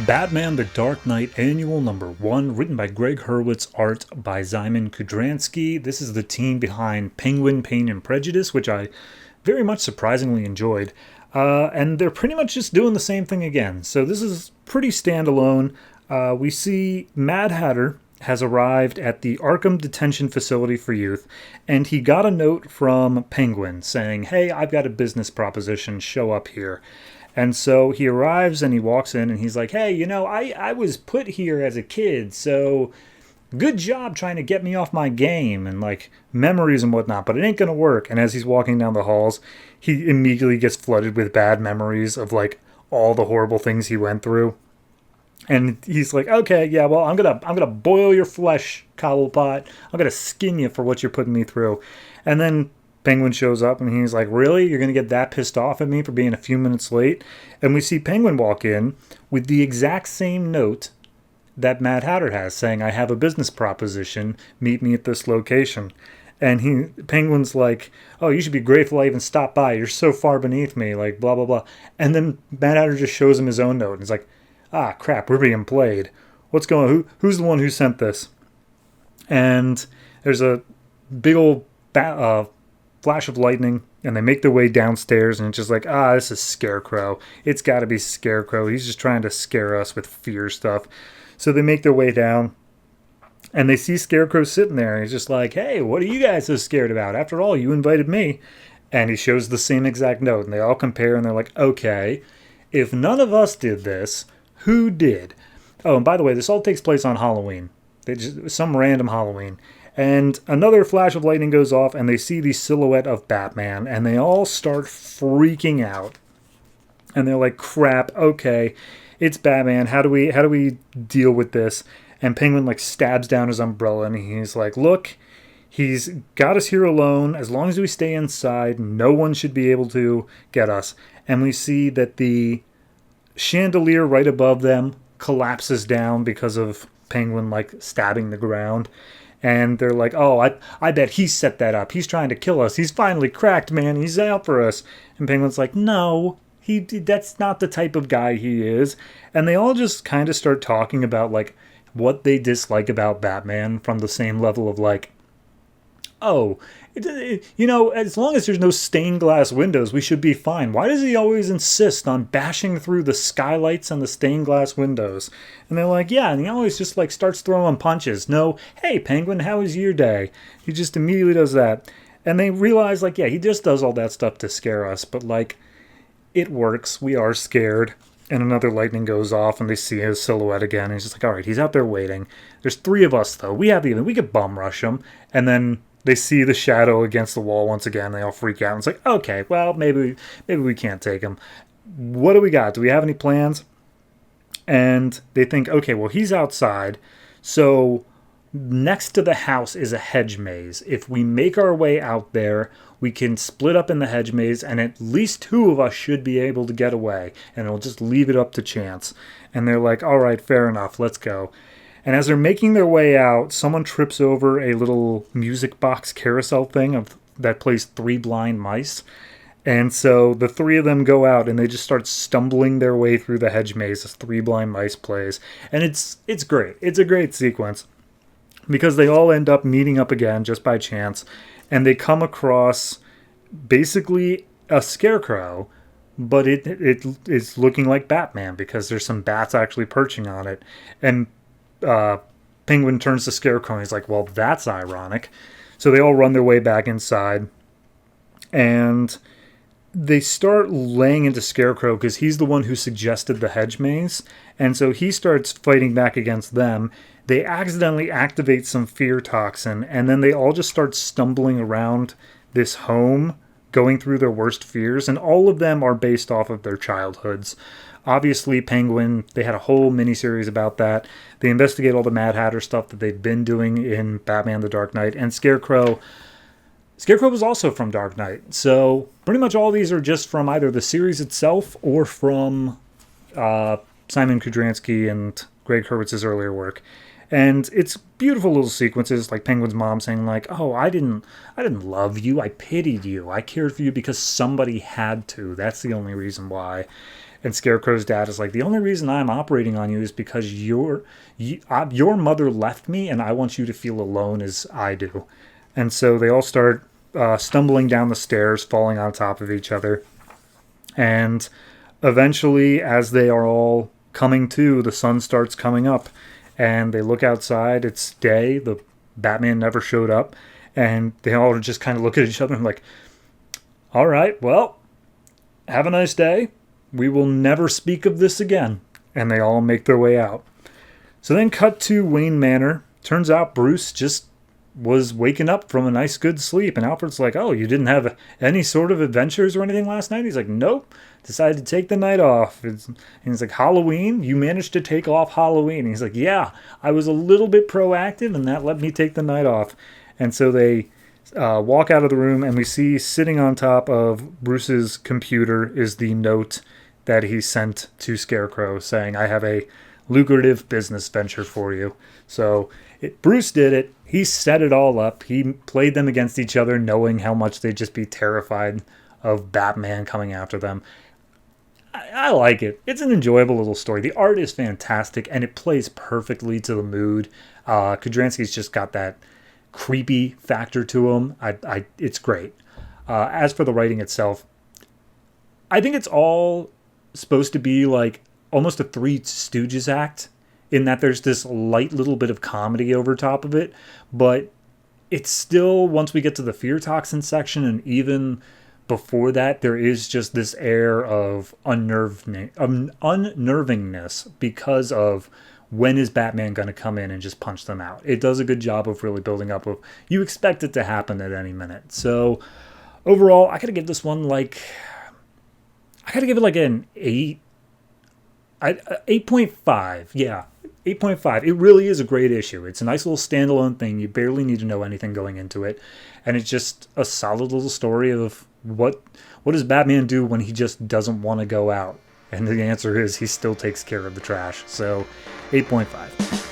Batman the Dark Knight Annual Number 1, written by Greg Hurwitz, art by Zyman Kudransky. This is the team behind Penguin, Pain, and Prejudice, which I very much surprisingly enjoyed. And they're pretty much just doing the same thing again. So this is pretty standalone. We see Mad Hatter has arrived at the Arkham Detention Facility for Youth, and he got a note from Penguin saying, "Hey, I've got a business proposition, show up here." And so he arrives and he walks in and he's like, "Hey, I was put here as a kid, so good job trying to get me off my game and like memories and whatnot, but it ain't gonna work." And as he's walking down the halls, he immediately gets flooded with bad memories of like all the horrible things he went through. And he's like, "Okay, yeah, well, I'm gonna boil your flesh, Cobblepot. I'm gonna skin you for what you're putting me through." And then Penguin shows up and he's like, "Really? You're gonna get that pissed off at me for being a few minutes late?" And we see Penguin walk in with the exact same note that Mad Hatter has, saying, "I have a business proposition. Meet me at this location." And Penguin's like, "Oh, you should be grateful I even stopped by. You're so far beneath me, like blah blah blah." And then Mad Hatter just shows him his own note and he's like, "Ah, crap, we're being played. What's going on? Who's the one who sent this?" And there's a big old flash of lightning, and they make their way downstairs, and it's just like, this is Scarecrow. It's got to be Scarecrow. He's just trying to scare us with fear stuff. So they make their way down, and they see Scarecrow sitting there, and he's just like, "Hey, what are you guys so scared about? After all, you invited me." And he shows the same exact note, and they all compare, and they're like, "Okay, if none of us did this, who did?" Oh, and by the way, this all takes place on Halloween. Some random Halloween. And another flash of lightning goes off, and they see the silhouette of Batman, and they all start freaking out. And they're like, "Crap, okay, it's Batman. How do we deal with this?" And Penguin like stabs down his umbrella, and he's like, "Look, he's got us here alone. As long as we stay inside, no one should be able to get us." And we see that the chandelier right above them collapses down because of Penguin like stabbing the ground. And they're like, "Oh, I bet he set that up. He's trying to kill us. He's finally cracked, man. He's out for us." And Penguin's like, "No, that's not the type of guy he is." And they all just kind of start talking about like what they dislike about Batman from the same level of like, "Oh, as long as there's no stained glass windows, we should be fine. Why does he always insist on bashing through the skylights and the stained glass windows?" And they're like, "Yeah, and he always just like starts throwing punches. No, hey, Penguin, how was your day?" He just immediately does that. And they realize like, yeah, he just does all that stuff to scare us, but like, it works. We are scared. And another lightning goes off, and they see his silhouette again. And he's just like, "All right, he's out there waiting. There's three of us, though. We could bum rush him." And then they see the shadow against the wall once again. They all freak out. And it's like, "Okay, well, maybe we can't take him. What do we got? Do we have any plans?" And they think, "Okay, well, he's outside. So next to the house is a hedge maze. If we make our way out there, we can split up in the hedge maze, and at least two of us should be able to get away. And it'll just leave it up to chance." And they're like, "All right, fair enough. Let's go." And as they're making their way out, someone trips over a little music box carousel thing that plays Three Blind Mice. And so the three of them go out, and they just start stumbling their way through the hedge maze as Three Blind Mice plays. And it's great. It's a great sequence because they all end up meeting up again just by chance. And they come across basically a scarecrow, but it is looking like Batman because there's some bats actually perching on it. And Penguin turns to Scarecrow and he's like, "Well, that's ironic." So they all run their way back inside, and they start laying into Scarecrow because he's the one who suggested the hedge maze, and so he starts fighting back against them. They accidentally activate some fear toxin, and then they all just start stumbling around this home, going through their worst fears, and all of them are based off of their childhoods. Obviously, Penguin, they had a whole miniseries about that. They investigate all the Mad Hatter stuff that they've been doing in Batman the Dark Knight. And Scarecrow was also from Dark Knight. So pretty much all these are just from either the series itself or from Simon Kudransky and Greg Hurwitz's earlier work. And it's beautiful little sequences, like Penguin's mom saying like, "Oh, I didn't love you. I pitied you. I cared for you because somebody had to. That's the only reason why." And Scarecrow's dad is like, the only reason I'm operating on you is because your mother left me, and I want you to feel alone as I do. And so they all start stumbling down the stairs, falling on top of each other. And eventually, as they are all coming to, the sun starts coming up. And they look outside. It's day. The Batman never showed up. And they all just kind of look at each other and like, all right, well, have a nice day. We will never speak of this again. And they all make their way out. So then cut to Wayne Manor. Turns out Bruce just was waking up from a nice good sleep. And Alfred's like, oh, you didn't have any sort of adventures or anything last night? He's like, nope. Decided to take the night off. And he's like, Halloween? You managed to take off Halloween? And he's like, yeah, I was a little bit proactive and that let me take the night off. And so they walk out of the room, and we see sitting on top of Bruce's computer is the note that he sent to Scarecrow saying, I have a lucrative business venture for you. So Bruce did it. He set it all up. He played them against each other, knowing how much they'd just be terrified of Batman coming after them. I like it. It's an enjoyable little story. The art is fantastic, and it plays perfectly to the mood. Kudransky's just got that creepy factor to him. It's great. As for the writing itself, I think it's all supposed to be like almost a Three Stooges act, in that there's this light little bit of comedy over top of it, but it's still, once we get to the fear toxin section, and even before that, there is just this air of unnervingness because of when is Batman going to come in and just punch them out. It does a good job of really building up of, you expect it to happen at any minute. So overall, I gotta give this one like, I gotta give it like an 8.5. Yeah, 8.5. It really is a great issue. It's a nice little standalone thing. You barely need to know anything going into it. And it's just a solid little story of what does Batman do when he just doesn't want to go out? And the answer is he still takes care of the trash. So 8.5.